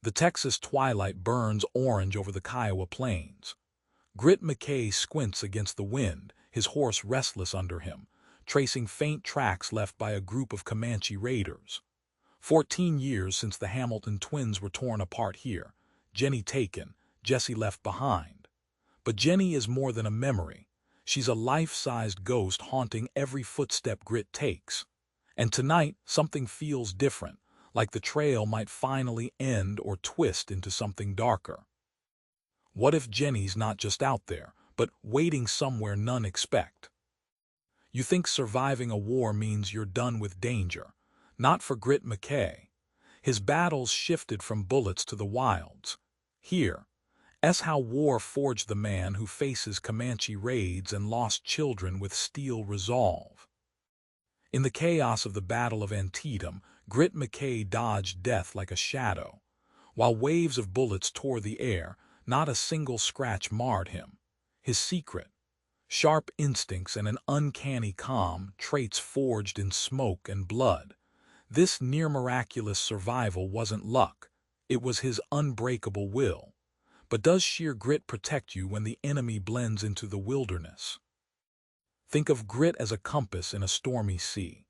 The Texas twilight burns orange over the Kiowa plains. Grit McKay squints against the wind, his horse restless under him, tracing faint tracks left by a group of Comanche raiders. 14 years since the Hamilton twins were torn apart here, Jenny taken, Jesse left behind. But Jenny is more than a memory. She's a life-sized ghost haunting every footstep Grit takes. And tonight, something feels different, like the trail might finally end or twist into something darker. What if Jenny's not just out there, but waiting somewhere none expect? You think surviving a war means you're done with danger. Not for Grit McKay. His battles shifted from bullets to the wilds. Here, as how war forged the man who faces Comanche raids and lost children with steel resolve. In the chaos of the Battle of Antietam, Grit McKay dodged death like a shadow. While waves of bullets tore the air, not a single scratch marred him. His secret: sharp instincts and an uncanny calm, traits forged in smoke and blood. This near-miraculous survival wasn't luck. It was his unbreakable will. But does sheer grit protect you when the enemy blends into the wilderness? Think of grit as a compass in a stormy sea.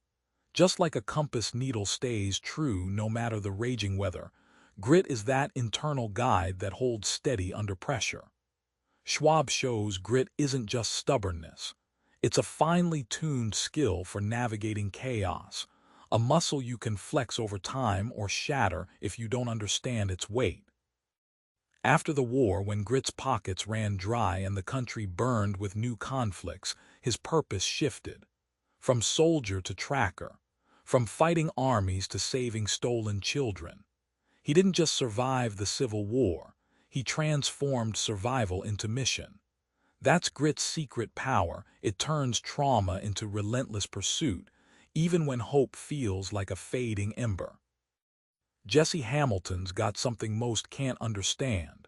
Just like a compass needle stays true no matter the raging weather, grit is that internal guide that holds steady under pressure. Schwab shows grit isn't just stubbornness. It's a finely tuned skill for navigating chaos, a muscle you can flex over time or shatter if you don't understand its weight. After the war, when Grit's pockets ran dry and the country burned with new conflicts, his purpose shifted. From soldier to tracker, from fighting armies to saving stolen children. He didn't just survive the Civil War, he transformed survival into mission. That's Grit's secret power. It turns trauma into relentless pursuit, even when hope feels like a fading ember. Jesse Hamilton's got something most can't understand.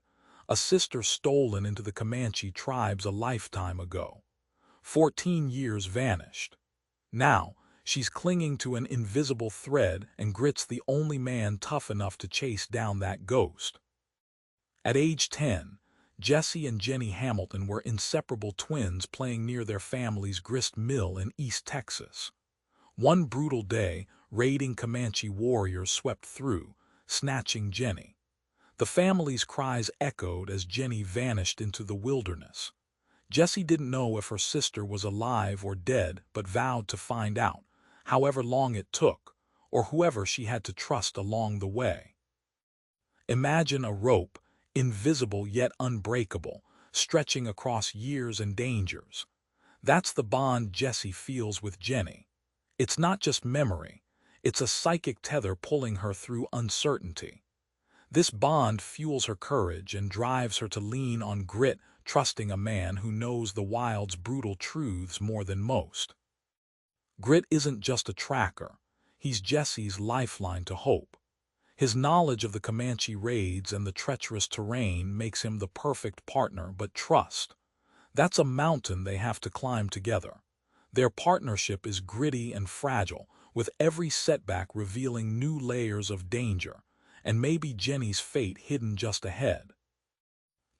A sister stolen into the Comanche tribes a lifetime ago. 14 years vanished. Now, she's clinging to an invisible thread, and Grit's the only man tough enough to chase down that ghost. At age 10, Jesse and Jenny Hamilton were inseparable twins playing near their family's grist mill in East Texas. One brutal day, raiding Comanche warriors swept through, snatching Jenny. The family's cries echoed as Jenny vanished into the wilderness. Jesse didn't know if her sister was alive or dead, but vowed to find out, however long it took, or whoever she had to trust along the way. Imagine a rope, invisible yet unbreakable, stretching across years and dangers. That's the bond Jesse feels with Jenny. It's not just memory, it's a psychic tether pulling her through uncertainty. This bond fuels her courage and drives her to lean on grit, trusting a man who knows the wild's brutal truths more than most. Grit isn't just a tracker, he's Jesse's lifeline to hope. His knowledge of the Comanche raids and the treacherous terrain makes him the perfect partner, but trust, that's a mountain they have to climb together. Their partnership is gritty and fragile, with every setback revealing new layers of danger, and maybe Jenny's fate hidden just ahead.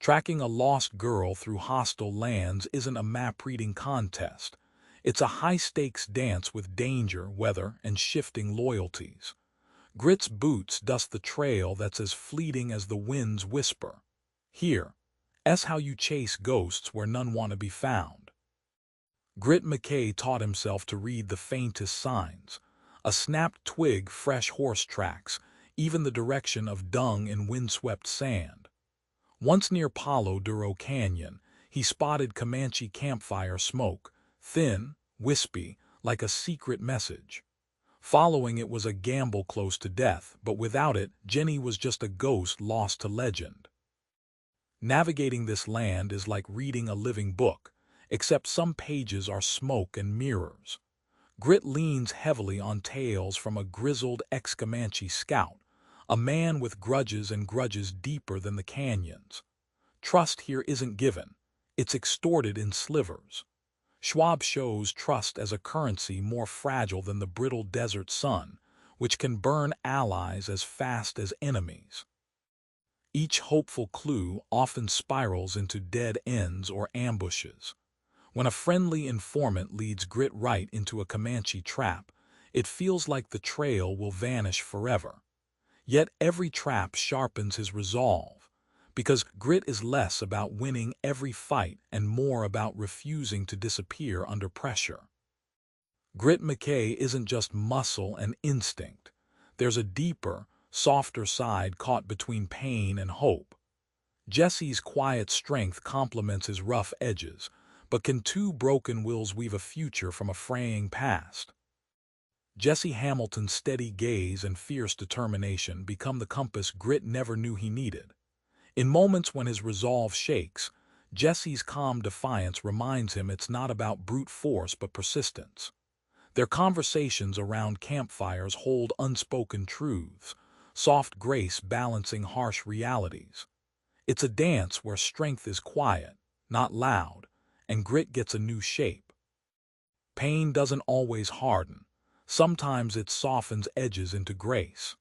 Tracking a lost girl through hostile lands isn't a map-reading contest. It's a high-stakes dance with danger, weather, and shifting loyalties. Grit's boots dust the trail that's as fleeting as the wind's whisper. Here, that's how you chase ghosts where none want to be found. Grit McKay taught himself to read the faintest signs. A snapped twig, fresh horse tracks, even the direction of dung in windswept sand. Once near Palo Duro Canyon, he spotted Comanche campfire smoke, thin, wispy, like a secret message. Following it was a gamble close to death, but without it, Jenny was just a ghost lost to legend. Navigating this land is like reading a living book, except some pages are smoke and mirrors. Grit leans heavily on tales from a grizzled ex-Comanche scout, a man with grudges and grudges deeper than the canyons. Trust here isn't given, it's extorted in slivers. Schwab shows trust as a currency more fragile than the brittle desert sun, which can burn allies as fast as enemies. Each hopeful clue often spirals into dead ends or ambushes. When a friendly informant leads Grit right into a Comanche trap, it feels like the trail will vanish forever. Yet every trap sharpens his resolve, because Grit is less about winning every fight and more about refusing to disappear under pressure. Grit McKay isn't just muscle and instinct. There's a deeper, softer side caught between pain and hope. Jesse's quiet strength complements his rough edges, but can two broken wills weave a future from a fraying past? Jesse Hamilton's steady gaze and fierce determination become the compass Grit never knew he needed. In moments when his resolve shakes, Jesse's calm defiance reminds him it's not about brute force but persistence. Their conversations around campfires hold unspoken truths, soft grace balancing harsh realities. It's a dance where strength is quiet, not loud, and Grit gets a new shape. Pain doesn't always harden. Sometimes it softens edges into grace.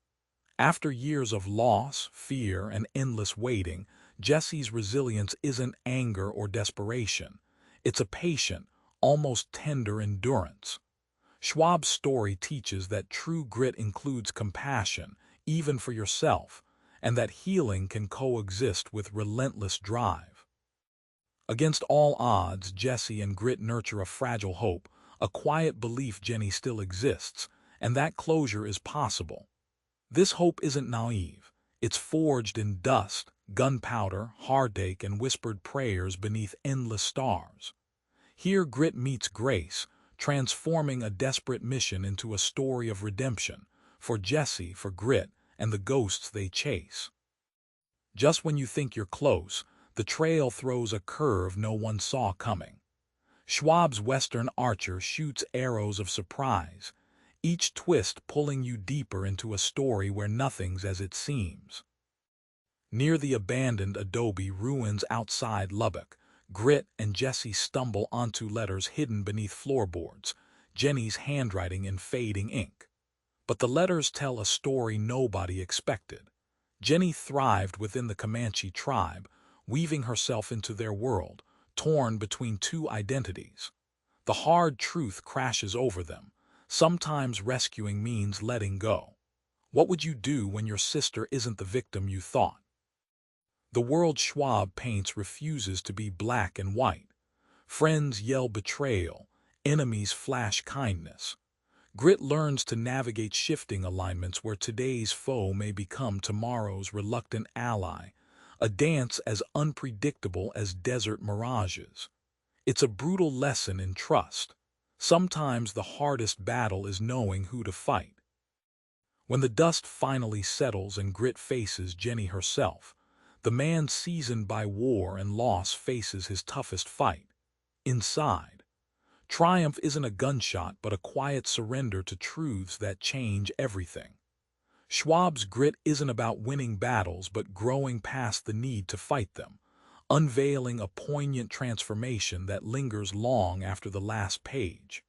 After years of loss, fear, and endless waiting, Jesse's resilience isn't anger or desperation. It's a patient, almost tender endurance. Schwab's story teaches that true grit includes compassion, even for yourself, and that healing can coexist with relentless drive. Against all odds, Jesse and Grit nurture a fragile hope, a quiet belief Jenny still exists, and that closure is possible. This hope isn't naive. It's forged in dust, gunpowder, heartache, and whispered prayers beneath endless stars. Here Grit meets grace, transforming a desperate mission into a story of redemption, for Jesse, for Grit, and the ghosts they chase. Just when you think you're close, the trail throws a curve no one saw coming. Schwab's Western archer shoots arrows of surprise, each twist pulling you deeper into a story where nothing's as it seems. Near the abandoned adobe ruins outside Lubbock, Grit and Jesse stumble onto letters hidden beneath floorboards, Jenny's handwriting in fading ink. But the letters tell a story nobody expected. Jenny thrived within the Comanche tribe, weaving herself into their world, torn between two identities. The hard truth crashes over them. Sometimes rescuing means letting go. What would you do when your sister isn't the victim you thought? The world Schwab paints refuses to be black and white. Friends yell betrayal, enemies flash kindness. Grit learns to navigate shifting alignments where today's foe may become tomorrow's reluctant ally, a dance as unpredictable as desert mirages. It's a brutal lesson in trust. Sometimes the hardest battle is knowing who to fight. When the dust finally settles and Grit faces Jenny herself, the man seasoned by war and loss faces his toughest fight. Inside, triumph isn't a gunshot but a quiet surrender to truths that change everything. Schwab's Grit isn't about winning battles but growing past the need to fight them, unveiling a poignant transformation that lingers long after the last page.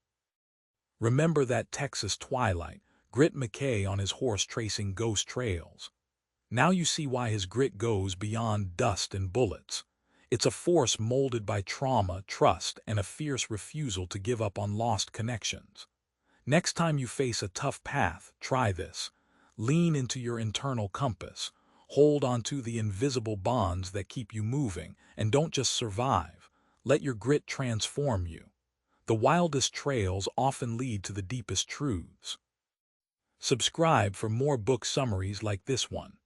Remember that Texas twilight, Grit McKay on his horse tracing ghost trails. Now you see why his grit goes beyond dust and bullets. It's a force molded by trauma, trust, and a fierce refusal to give up on lost connections. Next time you face a tough path, try this. Lean into your internal compass. Hold onto the invisible bonds that keep you moving, and don't just survive. Let your grit transform you. The wildest trails often lead to the deepest truths. Subscribe for more book summaries like this one.